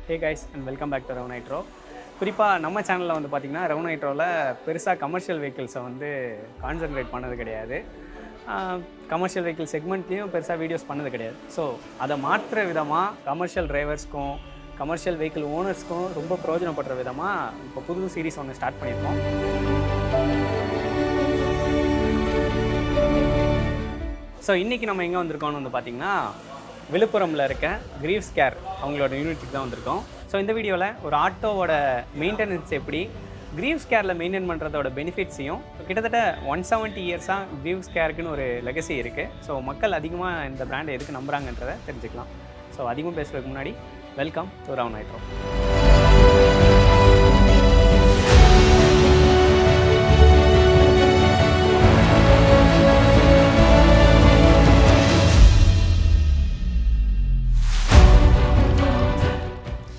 Hey guys and welcome back to RevNitro. குறிப்பாக நம்ம சேனலில் வந்து பார்த்திங்கன்னா RevNitroவில் பெருசாக கமர்ஷியல் வெஹிக்கிள்ஸை வந்து கான்சன்ட்ரேட் பண்ணது கிடையாது. கமர்ஷியல் வெஹிக்கிள் செக்மெண்ட்லேயும் பெருசாக வீடியோஸ் பண்ணது கிடையாது. ஸோ அதை மாற்றுற விதமாக கமர்ஷியல் டிரைவர்ஸ்க்கும் கமர்ஷியல் வெஹிக்கிள் ஓனர்ஸ்க்கும் ரொம்ப பிரயோஜனப்படுற விதமாக இப்போ புது சீரீஸ் ஒன்று ஸ்டார்ட் பண்ணியிருக்கோம். ஸோ இன்றைக்கி நம்ம எங்கே வந்திருக்கோம்னு வந்து பார்த்திங்கன்னா விழுப்புரமில் இருக்க கிரீவ்ஸ் கேர் அவங்களோட யூனிட்டுக்கு தான் வந்திருக்கோம். ஸோ இந்த வீடியோவில் ஒரு ஆட்டோவோட மெயின்டெனன்ஸ் எப்படி கிரீவ்ஸ் கேரில் மெயின்டைன் பண்ணுறதோட பெனிஃபிட்ஸையும் கிட்டத்தட்ட 170 இயர்ஸாக கிரீவ்ஸ் கேருக்குன்னு ஒரு லெகசி இருக்குது. ஸோ மக்கள் அதிகமாக இந்த பிராண்டை எதுக்கு நம்புகிறாங்கன்றதை தெரிஞ்சுக்கலாம். ஸோ அதிகமாக பேசுகிறதுக்கு முன்னாடி வெல்கம் டு RevNitro.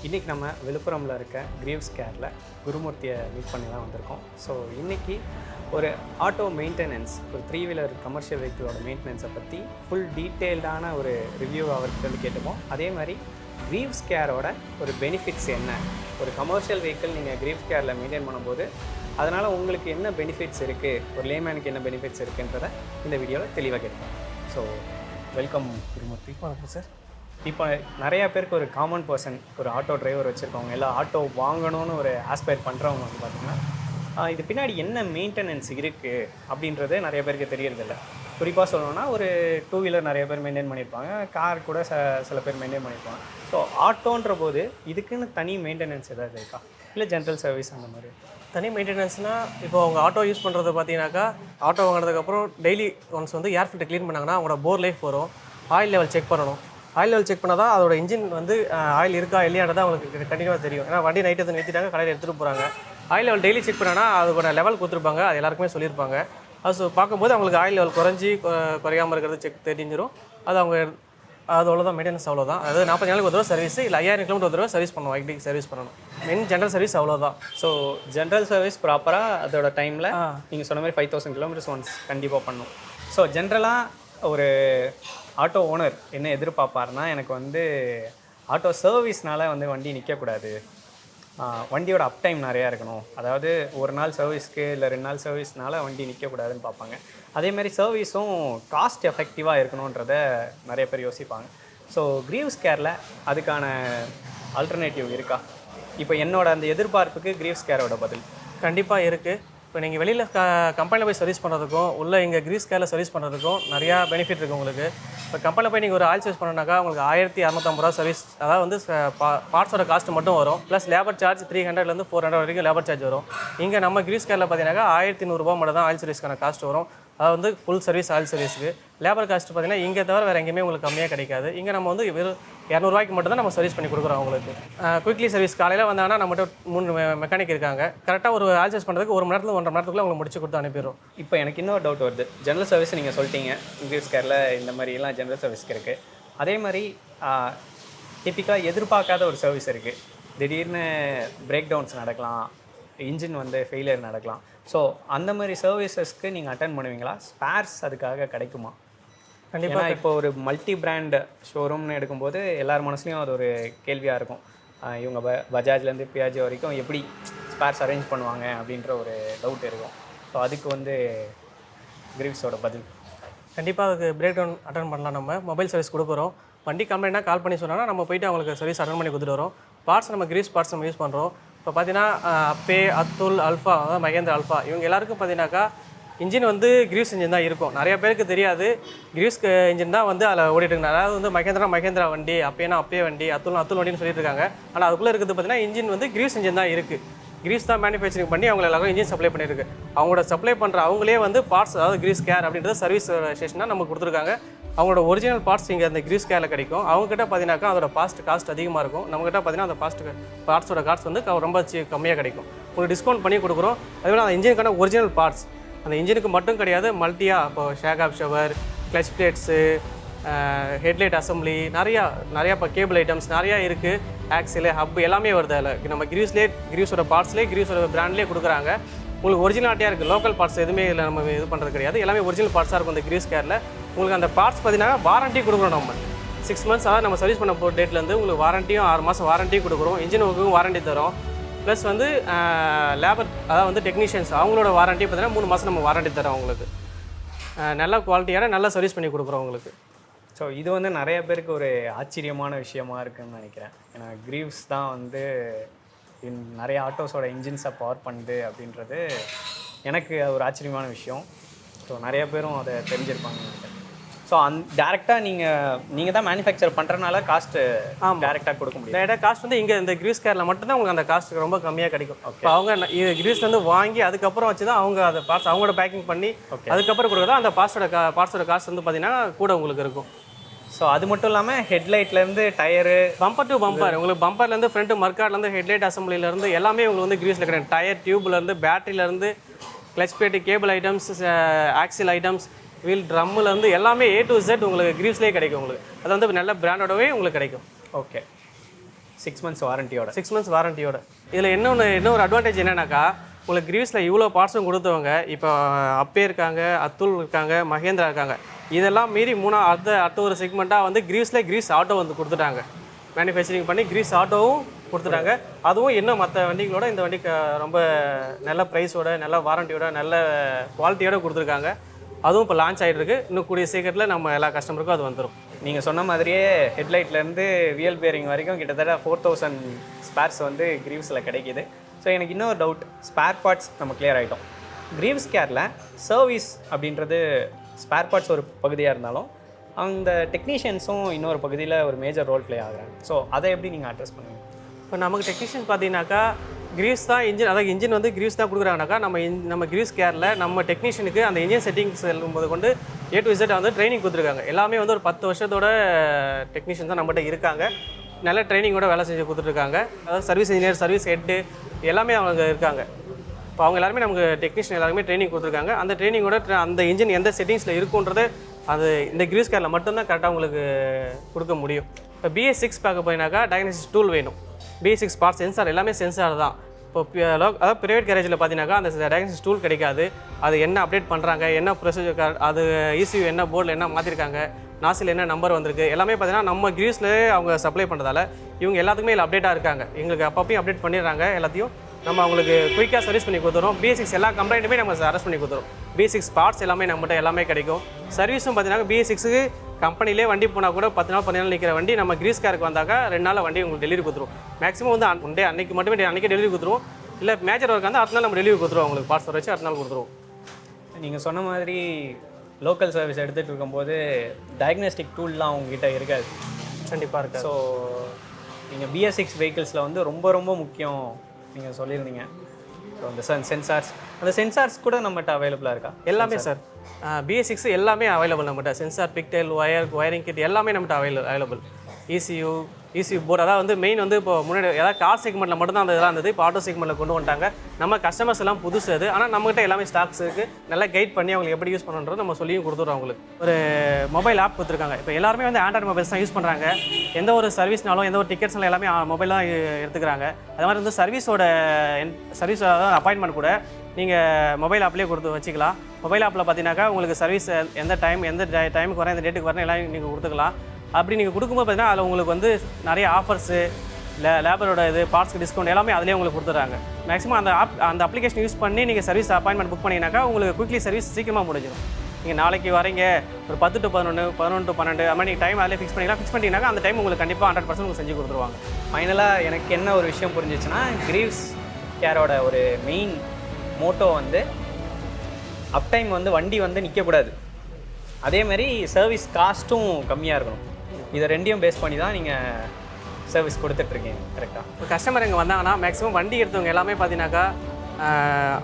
இன்றைக்கி நம்ம விழுப்புரமில் இருக்க கிரீவ்ஸ் கேரில் குருமூர்த்தியை மீட் பண்ணி தான் வந்திருக்கோம். ஸோ இன்றைக்கி ஒரு ஆட்டோ மெயின்டெனன்ஸ், ஒரு 3 வீலர் கமர்ஷியல் வெஹிக்கிளோட மெயின்டெனன்ஸை பற்றி ஃபுல் டீட்டெயில்டான ஒரு ரிவ்யூ அவர்கிட்ட வந்து கேட்டுப்போம். அதே மாதிரி கிரீவ்ஸ் கேரோட ஒரு பெனிஃபிட்ஸ் என்ன, ஒரு கமர்ஷியல் வெஹிக்கிள் நீங்கள் கிரீவ்ஸ் கேரில் மெயின்டைன் பண்ணும்போது அதனால் உங்களுக்கு என்ன பெனிஃபிட்ஸ் இருக்குது, ஒரு லேமேனுக்கு என்ன பெனிஃபிட்ஸ் இருக்குன்றதை இந்த வீடியோவில் தெளிவாக கேட்போம். So welcome Gurumurthy. வணக்கம் சார். இப்போ நிறையா பேருக்கு ஒரு காமன் பர்சன், ஒரு ஆட்டோ டிரைவர் வச்சுருக்கவங்க, எல்லாம் ஆட்டோ வாங்கணும்னு ஒரு ஆஸ்பயர் பண்ணுறவங்க வந்து பார்த்திங்கன்னா இது பின்னாடி என்ன மெயின்டெனன்ஸ் இருக்குது அப்படின்றது நிறைய பேருக்கு தெரியறதில்ல. குறிப்பாக சொல்லணும்னா ஒரு 2 வீலர் நிறைய பேர் மெயின்டைன் பண்ணியிருப்பாங்க, கார் கூட சில பேர் மெயின்டைன் பண்ணியிருப்பாங்க. ஸோ ஆட்டோன்ற போது இதுக்குன்னு தனி மெயின்டெனன்ஸ் ஏதாவது இருக்கா, இல்லை ஜென்ரல் சர்வீஸ் அந்த மாதிரி? தனி மெயின்டெனன்ஸ்னால் இப்போ அவங்க ஆட்டோ யூஸ் பண்ணுறது பார்த்தீங்கன்னாக்கா, ஆட்டோ வாங்கினதுக்கப்புறம் டெய்லி ஒன்ஸ் வந்து ஏர் ஃபில்டர் க்ளீன் பண்ணாங்கன்னா அவங்களோட போர் லைஃப் வரும், ஆயில் லெவல் செக் பண்ணணும். ஆயில் லெவல் செக் பண்ணால் தான் அதோட இன்ஜின் வந்து ஆயில் இருக்கா இல்லையான்றதான் அவங்களுக்கு கண்டினியூவாக தெரியும். ஏன்னா வண்டி நைட்டு எடுத்து நிறுத்திட்டாங்க, கடையில் எடுத்துகிட்டு போகிறாங்க. ஆயில் லெவல் டெய்லி செக் பண்ணானா அதோட லெவல் கொடுத்துருப்பாங்க, அது எல்லாருக்குமே சொல்லியிருப்பாங்க. அது பார்க்கும்போது அவங்களுக்கு ஆயில் லெவல் குறையாமல் இருக்கிறது செக் தெரிஞ்சிடும். அது அவங்க அதோட மெயின்டெனன்ஸ் அவ்வளோதான். அதாவது 40 நாளுக்கு ஒரு தடவை சர்வீஸ், இல்லை 5000 கிலோமீட்டர் ஒரு தடவை சர்வீஸ் பண்ணணும், ஐடிக்கு சர்வீஸ் பண்ணணும். மெயின் ஜென்ரல் சர்வீஸ் அவ்வளோதான். ஸோ ஜென்ரல் சர்வீஸ் ப்ராப்பராக அதோட டைமில் நீங்கள் சொன்ன மாதிரி 5000 கிலோமீட்டர்ஸ் ஒன்ஸ் கண்டிப்பாக பண்ணணும். ஸோ ஜென்ரலாக ஒரு ஆட்டோ ஓனர் என்ன எதிர்பார்ப்பாருன்னா, எனக்கு வந்து ஆட்டோ சர்வீஸ்னால் வந்து வண்டி நிற்கக்கூடாது, வண்டியோட அப் டைம் நிறையா இருக்கணும், அதாவது ஒரு நாள் சர்வீஸ்க்கு இல்லை 2 நாள் சர்வீஸ்னால் வண்டி நிற்கக்கூடாதுன்னு பார்ப்பாங்க. அதேமாதிரி சர்வீஸும் காஸ்ட் எஃபெக்டிவாக இருக்கணுன்றத நிறைய பேர் யோசிப்பாங்க. ஸோ கிரீவ்ஸ் கேரில் அதுக்கான ஆல்டர்னேட்டிவ் இருக்கா? இப்போ என்னோட அந்த எதிர்பார்ப்புக்கு கிரீவ்ஸ் கேரோட பதில் கண்டிப்பாக இருக்குது. இப்போ நீங்கள் வெளியில் கம்பெனியில் போய் சர்வீஸ் பண்ணுறதுக்கும் இல்லை இங்கே கிரீவ்ஸ் கேரில் சர்வீஸ் பண்ணுறதுக்கும் நிறையா பெனிஃபிட் இருக்குது உங்களுக்கு. இப்போ கம்பெனியில் போய் நீங்கள் ஒரு ஆயில் சர்வீஸ் பண்ணணுனாக்கா உங்களுக்கு 1250 ரூபா சர்வீஸ், அதாவது வந்து பார்ட்ஸோட காஸ்ட் மட்டும் வரும், ப்ளஸ் லேபர் சார்ஜ் 300லேருந்து 400 வரைக்கும் லேபர் சார்ஜ் வரும். இங்கே நம்ம கிரீவ்ஸ் கேரில் பார்த்தீங்கன்னாக்கா 1100 ரூபா மட்டும் தான் ஆயில் சர்வீஸ்க்கான காஸ்ட் வரும். அது வந்து ஃபுல் சர்வீஸ் ஆயில் சர்வீஸுக்கு. லேபர் காஸ்ட் பார்த்தீங்கன்னா இங்கே தவிர வேறு எங்கேயுமே உங்களுக்கு கம்மியாக கிடைக்காது. இங்கே நம்ம வந்து வெறும் 200 ரூபாய்க்கு மட்டும் தான் நம்ம சர்வீஸ் பண்ணி கொடுக்குறோம் அவங்களுக்கு. குயிக்லி சர்வீஸ் காலையில் வந்தாங்கன்னா நம்மகிட்ட 3 மெக்கானிக் இருக்காங்க. கரெக்டாக ஒரு ஆயில் சர்வீஸ் பண்ணுறதுக்கு 1 மணி நேரத்தில் 1.5 மணி நேரத்துக்குள்ள உங்களுக்கு முடிச்சு கொடுத்து அனுப்பிடுறோம். இப்போ எனக்கு இன்னொரு டவுட் வருது. ஜென்ரல் சர்வீஸ் நீங்கள் சொல்லிட்டீங்க, கிரீவ்ஸ் கேரில் இந்த மாதிரிலாம் ஜென்ரல் சர்வீஸ்க்கு இருக்குது. அதே மாதிரி டிப்பிக்கலாக எதிர்பார்க்காத ஒரு சர்வீஸ் இருக்குது. திடீர்னு பிரேக் டவுன்ஸ் நடக்கலாம், இன்ஜின் வந்து ஃபெயிலியர் நடக்கலாம். ஸோ அந்த மாதிரி சர்வீசஸ்க்கு நீங்கள் அட்டன் பண்ணுவீங்களா? ஸ்பேர்ஸ் அதுக்காக கிடைக்குமா? கண்டிப்பாக. இப்போ ஒரு மல்டி பிராண்ட் ஷோரூம்னு எடுக்கும்போது எல்லார் மனசுலையும் அது ஒரு கேள்வியாக இருக்கும். இவங்க பஜாஜ்லேருந்து பியாஜி வரைக்கும் எப்படி ஸ்பேர்ஸ் அரேஞ்ச் பண்ணுவாங்க அப்படின்ற ஒரு டவுட் இருக்கும். ஸோ அதுக்கு வந்து கிரீவ்ஸோட பதில்? கண்டிப்பாக அதுக்கு பிரேக் டவுன் அட்டன் பண்ணலாம். நம்ம மொபைல் சர்வீஸ் கொடுக்குறோம். வண்டி கம்ப்ளைண்ட்டாக கால் பண்ணி சொன்னால் நம்ம போய்ட்டு அவங்களுக்கு சர்வீஸ் அட்டன் பண்ணி கொடுத்துட்டு வரோம். பார்ட்ஸ் நம்ம கிரீவ்ஸ் பார்ட்ஸ் நம்ம யூஸ் பண்ணுறோம். இப்போ பார்த்தீங்கன்னா அப்பே, அத்துல், அல்ஃபா, அதாவது மகேந்திரா அல்ஃபா, இவங்க எல்லாருக்கும் பார்த்தீங்கன்னாக்கா இன்ஜின் வந்து கிரீவ்ஸ் இன்ஜின் தான் இருக்கும். நிறைய பேருக்கு தெரியாது கிரீவ்ஸ் இன்ஜின் தான் வந்து அதில் ஓடிட்டுருக்காங்க. அதாவது வந்து மகேந்திரா வண்டி, அப்பேனா அப்பே வண்டி, அத்துல் வண்டின்னு சொல்லிட்டு இருக்காங்க. ஆனால் அதுக்குள்ளே இருக்கிறது பார்த்தீங்கன்னா இன்ஜின் வந்து கிரீவ்ஸ் இன்ஜின் தான் இருக்குது. கிரீவ்ஸ் தான் மேனுஃபேக்சரிங் பண்ணி அவங்க எல்லாருக்கும் இன்ஜின் சப்ளை பண்ணியிருக்கு. அவங்களோட சப்ளை பண்ணுற அவங்களே வந்து பார்ட்ஸ், அதாவது கிரீவ்ஸ் கேர் அப்படின்றத சர்வீஸ் ஸ்டேஷனாக நமக்கு கொடுத்துருக்காங்க. அவங்களோட ஒரிஜினல் பார்ட்ஸ் இங்கே அந்த கிரீவ்ஸ் கேரில் கிடைக்கும். அவங்ககிட்ட பார்த்தீங்கன்னாக்கா அதோட காஸ்ட் அதிகமாக இருக்கும். நம்மகிட்ட பார்த்தீங்கன்னா அந்த பார்ட்ஸோட காஸ்ட் வந்து ரொம்ப கம்மியாக கிடைக்கும். உங்களுக்கு டிஸ்கவுண்ட் பண்ணி கொடுக்குறோம். அதேமாதிரி அந்த இன்ஜினுக்கான ஒரிஜினல் பார்ட்ஸ், அந்த இன்ஜினுக்கு மட்டும் கிடையாது, மல்டியாக இப்போ shock absorber, clutch plates, headlight assembly, நிறையா இப்போ கேபிள் ஐட்டம்ஸ் நிறையா இருக்குது. ஆக்சில், ஹப் எல்லாமே வருது அதில். நம்ம கிரீவ்ஸோட பார்ட்ஸ்லேயே கிரீவ்ஸோட பிராண்ட்லேயே கொடுக்குறாங்க. உங்களுக்கு ஒரிஜினாலிட்டியாக இருக்குது. லோக்கல் பார்ட்ஸ் எதுவுமே இல்லை, நம்ம இது பண்ணுறது கிடையாது. எல்லாமே ஒரிஜினல் பார்ட்ஸாக இருக்கும் இந்த கிரீவ்ஸ் கேரில். உங்களுக்கு அந்த பார்ட்ஸ் பார்த்தீங்கன்னா வாரண்ட்டி கொடுக்குறோம். நம்ம 6 months அதாவது நம்ம சர்வீஸ் பண்ண போகிற டேட்லேருந்து உங்களுக்கு வாரண்டியும் 6 மாதம் வாரண்டியும் கொடுக்குறோம். இன்ஜின் ஒர்க்குக்கும் வாரண்டி தரோம். ப்ளஸ் வந்து லேபர் அதாவது வந்து டெக்னீஷியன்ஸ் அவங்களோட வாரண்டி பார்த்தீங்கன்னா 3 மாதம் நம்ம வாரண்டி தரோம் அவங்களுக்கு. நல்ல குவாலிட்டியான நல்ல சர்வீஸ் பண்ணி கொடுக்குறோம் உங்களுக்கு. ஸோ இது வந்து நிறைய பேருக்கு ஒரு ஆச்சரியமான விஷயமா இருக்குன்னு நினைக்கிறேன். ஏன்னா கிரீவ்ஸ் தான் வந்து நிறைய ஆட்டோஸோட இன்ஜின்ஸை பவர் பண்ணுது அப்படின்றது எனக்கு ஒரு ஆச்சரியமான விஷயம். ஸோ நிறைய பேரும் அதை தெரிஞ்சிருப்பாங்கன்னு நினைக்கிறேன். ஸோ டேரெக்டாக நீங்கள் தான் மேனுஃபேக்சர் பண்ணுறதுனால காஸ்ட்டு டேரெக்டாக கொடுக்க முடியும். டேரெக்டாக காஸ்ட் வந்து இங்கே இந்த கிரீஸ் கேரில் மட்டும்தான் உங்களுக்கு அந்த காஸ்ட் ரொம்ப கம்மியாக கிடைக்கும். இப்போ அவங்க கிரீஸ்லேருந்து வாங்கி அதுக்கப்புறம் வச்சு தான் அவங்க அதை பார்ட்ஸ் அவங்களோட பேக்கிங் பண்ணி அதுக்கப்புறம் கொடுக்குறதா அந்த பார்ட்ஸோட காஸ்ட் வந்து பார்த்தீங்கன்னா கூட உங்களுக்கு இருக்கும். ஸோ அது மட்டும் இல்லாமல் ஹெட்லைட்லேருந்து டயரு பம்பர் டு பம்பர் உங்களுக்கு பம்பர்லேருந்து ஃப்ரண்ட்டு மர்க்காட்லேருந்து ஹெட்லைட் அசம்பிளிலேருந்து எல்லாமே உங்களுக்கு வந்து கிரீஸில் கிடையாது. டயர் டியூப்லேருந்து பேட்டரியிலேருந்து clutch plate cable items axle items wheel ட்ரம்முலேருந்து எல்லாமே A to Z உங்களுக்கு கிரீவ்ஸ்லேயே கிடைக்கும். உங்களுக்கு அது வந்து நல்ல பிராண்டோடவே உங்களுக்கு கிடைக்கும். Okay 6 months வாரண்டியோட 6 months வாரண்டியோட. இதில் இன்னொரு அட்வான்டேஜ் என்னன்னாக்கா உங்களுக்கு கிரீவ்ஸில் இவ்வளோ பார்ட்ஸும் கொடுத்தவங்க இப்போ அப்பே இருக்காங்க, அத்துல் இருக்காங்க, மகேந்திரா இருக்காங்க. இதெல்லாம் மீறி அடுத்த ஒரு செக்மெண்ட்டாக வந்து கிரீஸ் ஆட்டோ வந்து கொடுத்துட்டாங்க. மேனுஃபேக்சரிங் பண்ணி கிரீஸ் ஆட்டோவும் கொடுத்துட்டாங்க. அதுவும் இன்னும் மற்ற வண்டிகளோட இந்த வண்டிக்கு ரொம்ப நல்ல ப்ரைஸோட நல்ல வாரண்டியோட நல்ல குவாலிட்டியோட கொடுத்துருக்காங்க. அதுவும் இப்போ லான்ச் ஆகிட்டு இருக்கு. இன்னும் கூடிய சீக்கிரத்தில் நம்ம எல்லா கஸ்டமருக்கும் அது வந்துடும். நீங்கள் சொன்ன மாதிரியே ஹெட்லைட்லேருந்து வீல் பேரிங் வரைக்கும் கிட்டத்தட்ட 4000 ஸ்பேர்ஸ் வந்து கிரீவ்ஸில் கிடைக்கிது. ஸோ எனக்கு இன்னொரு டவுட், ஸ்பேர் பார்ட்ஸ் நம்ம கிளியர் ஆகிட்டோம். கிரீவ்ஸ் கேரில் சர்வீஸ் அப்படின்றது ஸ்பேர் பார்ட்ஸ் ஒரு பகுதியாக இருந்தாலும் அந்த டெக்னீஷியன்ஸும் இன்னொரு பகுதியில் ஒரு மேஜர் ரோல் ப்ளே ஆகுறாங்க. ஸோ அதை எப்படி நீங்கள் அட்ரஸ் பண்ணுவீங்க? இப்போ நமக்கு டெக்னீஷியன்ஸ் பார்த்தீங்கன்னாக்கா கிரீவ்ஸ் தான் இன்ஜின், அதாவது இன்ஜின் வந்து கிரீவ்ஸ் தான் கொடுக்குறாங்கனாக்கா நம்ம கிரீவ்ஸ் கேரில் நம்ம டெக்னீஷியனுக்கு அந்த இன்ஜின் செட்டிங்ஸ் செல்லும்போது கொண்டு A to Z வந்து ட்ரைனிங் கொடுத்துருக்காங்க. எல்லாமே வந்து ஒரு 10 வருஷத்தோட டெக்னீஷியன்ஸ் தான் நம்மகிட்ட இருக்காங்க. நல்ல ட்ரைனிங்கோட வேலை செஞ்சு கொடுத்துட்ருக்காங்க. அதாவது சர்வீஸ் இன்ஜினியர், சர்வீஸ் ஹெட்டு எல்லாமே அவங்க இருக்காங்க. இப்போ அவங்க எல்லாருமே நமக்கு டெக்னீஷியன் எல்லாருமே ட்ரைனிங் கொடுத்துருக்காங்க. அந்த ட்ரைனிங்கோட அந்த இன்ஜின் எந்த செட்டிங்ஸில் இருக்குன்றது அது இந்த கிரீவ்ஸ் கேரில் மட்டும்தான் கரெக்டாக உங்களுக்கு கொடுக்க முடியும். இப்போ BS6 பார்க்க போயினாக்கா டயக்னோசிஸ் டூல் வேணும். BS6 பார்ட்ஸ் சென்சார் எல்லாமே சென்சார் தான். இப்போ அதாவது ப்ரைவேட் கேரேஜில் பார்த்தீங்கன்னாக்கா அந்த டயக்னோசிஸ் டூல் கிடைக்காது. அது என்ன அப்டேட் பண்ணுறாங்க, என்ன ப்ரொசீஜர், அது ECU என்ன போர்டில் என்ன மாற்றிருக்காங்க, நாசில் என்ன நம்பர் வந்திருக்கு, எல்லாமே பார்த்தீங்கன்னா நம்ம கிரீவ்ஸ்லேயே அவங்க சப்ளை பண்ணுறதால இவங்க எல்லாத்துக்குமே இல்லை அப்டேட்டாக இருக்காங்க. எங்களுக்கு அப்பப்பையும் அப்டேட் பண்ணிடுறாங்க. எல்லாத்தையும் நம்ம அவங்களுக்கு குயிக்காக சர்வீஸ் பண்ணி கொடுத்துறோம். BS6 எல்லா கம்ப்ளைண்ட்டுமே நம்ம அரெஸ்ட் பண்ணி கொடுத்துறோம். BS6 பார்ட்ஸ் எல்லாமே நம்மகிட்ட எல்லாமே கிடைக்கும். சர்வீஸும் பார்த்தீங்கன்னா BS6க்கு கம்பெனிலே வண்டி போனால் கூட 10 நாள் 15 நாள் நிற்கிற வண்டி நம்ம கிரீஸ் காருக்கு வந்தாக்கா 2 நாள் வண்டி உங்களுக்கு டெலிவரி கொடுத்துருவோம். மேக்ஸிமம் வந்து அன்றைக்கி மட்டுமே அன்றைக்கி டெலிவரி கொடுத்துருவோம். இல்லை மேஜர் ஒர்க் வந்து அடுத்த நாள் நம்ம டெலிவரி கொடுத்துருவோம். உங்களுக்கு பார்ட்ஸ் வச்சு அடுத்த நாள் கொடுத்துருவோம். நீங்கள் சொன்ன மாதிரி லோக்கல் சர்வீஸ் எடுத்துகிட்டு இருக்கும்போது டயக்னோஸ்டிக் டூல்லாம் உங்ககிட்ட இருக்காது. கண்டிப்பாக இருக்குது. ஸோ நீங்கள் BS6 வெஹிக்கிள்ஸில் வந்து ரொம்ப ரொம்ப முக்கியம் நீங்கள் சொல்லியிருந்தீங்க. ஸோ அந்த அந்த சென்சார்ஸ் கூட நம்மகிட்ட அவைலபிளாக இருக்கா? எல்லாமே சார் BS6 எல்லாமே அவைலபிள் நம்மகிட்ட. சென்சார், பிக்டெயில், ஒயரிங் கிட் எல்லாமே நம்மகிட்ட அவைலபிள். ECU போர்டு அதாவது வந்து மெயின் வந்து இப்போ முன்னாடி ஏதாவது கார் செக்மெண்ட்டில் மட்டும்தான் அந்த இதெல்லாம் இருந்தது. இப்போ ஆட்டோ செக்மெண்ட்டில் கொண்டு வந்துட்டாங்க. நம்ம கஸ்டமர்ஸ் எல்லாம் புதுசு அது. ஆனால் நம்மகிட்ட எல்லாமே ஸ்டாக்ஸ் இருக்குது. நல்லா கைட் பண்ணி அவங்களுக்கு எப்படி யூஸ் பண்ணணுன்றது நம்ம சொல்லியும் கொடுத்துருவோம். அவங்களுக்கு ஒரு மொபைல் ஆப் கொடுத்துருக்காங்க. இப்போ எல்லாருமே வந்து ஆண்ட்ராய்டு மொபைல்ஸ் தான் யூஸ் பண்ணுறாங்க. எந்த ஒரு சர்வீஸ்னாலும் எந்த ஒரு டிக்கெட்ஸ்னாலும் எல்லாமே மொபைல் தான் எடுத்துக்கிறாங்க. அது மாதிரி வந்து சர்வீஸ் அப்பாயின்மெண்ட் கூட நீங்கள் மொபைல் ஆப்லேயே கொடுத்து வச்சுக்கலாம். மொபைல் ஆப்பில் பார்த்தீங்கன்னாக்கா உங்களுக்கு சர்வீஸ் எந்த டைமுக்கு வரேன், எந்த டேட்டுக்கு வரேன் எல்லாம் நீங்கள் கொடுத்துக்கலாம். அப்படி நீங்கள் கொடுக்கும்போது பார்த்தீங்கன்னா அதில் உங்களுக்கு வந்து நிறைய ஆஃபர்ஸு, லேபரோட பார்ட்ஸ்க்கு டிஸ்கவுண்ட் எல்லாமே அதிலே உங்களுக்கு கொடுத்துட்றாங்க. மேக்ஸிமம் அந்த அப்ளிகேஷன் யூஸ் பண்ணி நீங்கள் சர்வீஸ் அப்பாயின்மெண்ட் புக் பண்ணிங்கனாக்கா உங்களுக்கு குயிக்லி சர்வீஸ் சீக்கிரமாக முடிஞ்சிடும். நீங்கள் நாளைக்கு வரீங்க ஒரு 10 to 11, 11 to 12 அது மாதிரி நீங்கள் டைம் அதிலே ஃபிக்ஸ் பண்ணிட்டீங்கன்னாக்கா அந்த டைம் உங்களுக்கு கண்டிப்பாக 100% உங்களுக்கு செஞ்சு கொடுத்துருவாங்க. ஃபைனலாக எனக்கு என்ன ஒரு விஷயம் புரிஞ்சிச்சுன்னா, கிரீவ்ஸ் கேரோட ஒரு மெயின் மோட்டோ வந்து அப்டைம் வந்து வண்டி வந்து நிற்கக்கூடாது, அதேமாதிரி சர்வீஸ் காஸ்ட்டும் கம்மியாக இருக்கணும். இதை ரெண்டையும் பேஸ் பண்ணி தான் நீங்கள் சர்வீஸ் கொடுத்துட்ருக்கீங்க. கரெக்டாக இப்போ கஸ்டமர் இங்கே வந்தாங்கன்னா மேக்ஸிமம் வண்டி எடுத்தவங்க எல்லாமே பார்த்தீங்கன்னாக்கா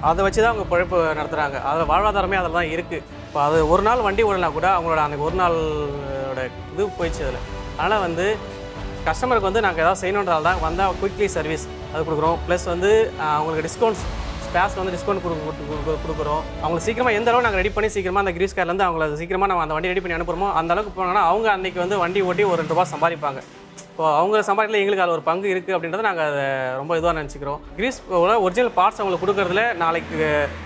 அதை வச்சு தான் அவங்க பிழைப்பு நடத்துகிறாங்க. அதில் வாழ்வாதாரமே அதில் தான் இருக்குது. இப்போ அது ஒரு நாள் வண்டி ஓடனா கூட அவங்களோட அந்த ஒரு நாளோட இது போயிடுச்சு அதில். அதனால் வந்து கஸ்டமருக்கு வந்து நாங்கள் ஏதாவது செய்யணுன்றதால தான் வந்தால் குயிக்லி சர்வீஸ் அது கொடுக்குறோம். ப்ளஸ் வந்து அவங்களுக்கு டிஸ்கவுண்ட்ஸ் ஸ்பேர்ஸ் வந்து டிஸ்கவுண்ட் கொடுக்குறோம். அவங்களுக்கு சீக்கிரமாக எந்த அளவு நாங்கள் ரெடி பண்ணி சீக்கிரமாக அந்த கிரீஸ் கார்லேருந்து அவங்கள சீக்கிரமாக நம்ம அந்த வண்டி ரெடி பண்ணி அனுப்புகிறோமோ அந்த அளவுக்கு போனாங்கன்னா அவங்க அன்றைக்கி வந்து வண்டி ஓட்டி ஒரு 2 ரூபா சம்பாதிப்பாங்க. இப்போ அவங்க சம்பாதிக்கல எங்களுக்கு அதில் ஒரு பங்கு இருக்குது அப்படின்றத நாங்கள் அதை ரொம்ப இதுவாக நினச்சிக்கிறோம். கிரீஸ் ஒரிஜினல் பார்ட்ஸ் அவங்களுக்கு கொடுக்குறதுல நாளைக்கு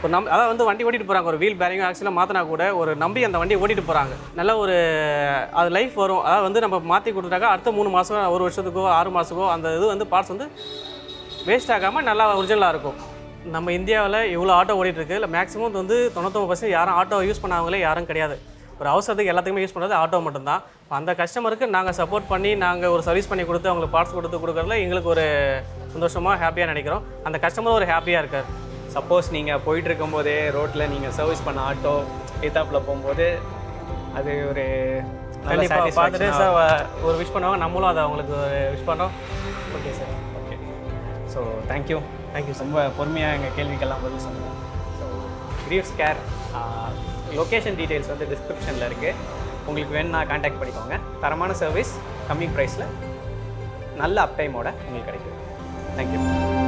ஒரு அதாவது வந்து வண்டி ஓட்டிட்டு போகிறாங்க, ஒரு வீல் பேரிங் ஆக்சுவலாக மாற்றினா கூட ஒரு நம்பி அந்த வண்டியை ஓட்டிட்டு போகிறாங்க. நல்ல ஒரு அது லைஃப் வரும். அதாவது வந்து நம்ம மாற்றி கொடுத்துட்டாக்கா அடுத்த 3 மாதம் 1 வருஷத்துக்கோ 6 மாதத்துக்கோ அந்த இது வந்து பார்ட்ஸ் வந்து வேஸ்ட் ஆகாமல் நல்லா ஒரிஜினலாக இருக்கும். நம்ம இந்தியாவில் இவ்வளோ ஆட்டோ ஓடிட்டுருக்கு. இல்லை மேக்ஸிமம் வந்து 99% யாரும் ஆட்டோ யூஸ் பண்ணாங்களே யாரும் கிடையாது. ஒரு அவசரத்துக்கு எல்லாத்துக்குமே யூஸ் பண்ணுறது ஆட்டோ மட்டும்தான். அந்த கஸ்டமருக்கு நாங்கள் சப்போர்ட் பண்ணி நாங்கள் ஒரு சர்வீஸ் பண்ணி கொடுத்து அவங்களுக்கு பார்ட்ஸ் கொடுக்குறதுல எங்களுக்கு ஒரு சந்தோஷமாக ஹாப்பியாக நினைக்கிறோம். அந்த கஸ்டமர் ஒரு ஹாப்பியாக இருக்கார். சப்போஸ் நீங்கள் போயிட்டு இருக்கும்போதே ரோட்டில் நீங்கள் சர்வீஸ் பண்ண ஆட்டோ எத்தாப்பில் போகும்போது அது ஒரு கண்டிப்பாக பார்த்துட்டு சார் ஒரு விஷ் பண்ணுவாங்க, நம்மளும் அதை அவங்களுக்கு ஒரு விஷ் பண்ணோம். Okay sir. Okay. So thank you sir. ரொம்ப பொறுமையாக எங்கள் கேள்விக்கெல்லாம் பதில் சொன்னோம். ஸோ கிரீவ்ஸ் கேர் லொக்கேஷன் டீட்டெயில்ஸ் வந்து டிஸ்கிரிப்ஷனில் இருக்குது. உங்களுக்கு வேணும்னா கான்டாக்ட் பண்ணிக்கோங்க. தரமான சர்வீஸ் கம்மி ப்ரைஸில் நல்ல அப்டைமோட உங்களுக்கு கிடைக்கும். தேங்க்யூ.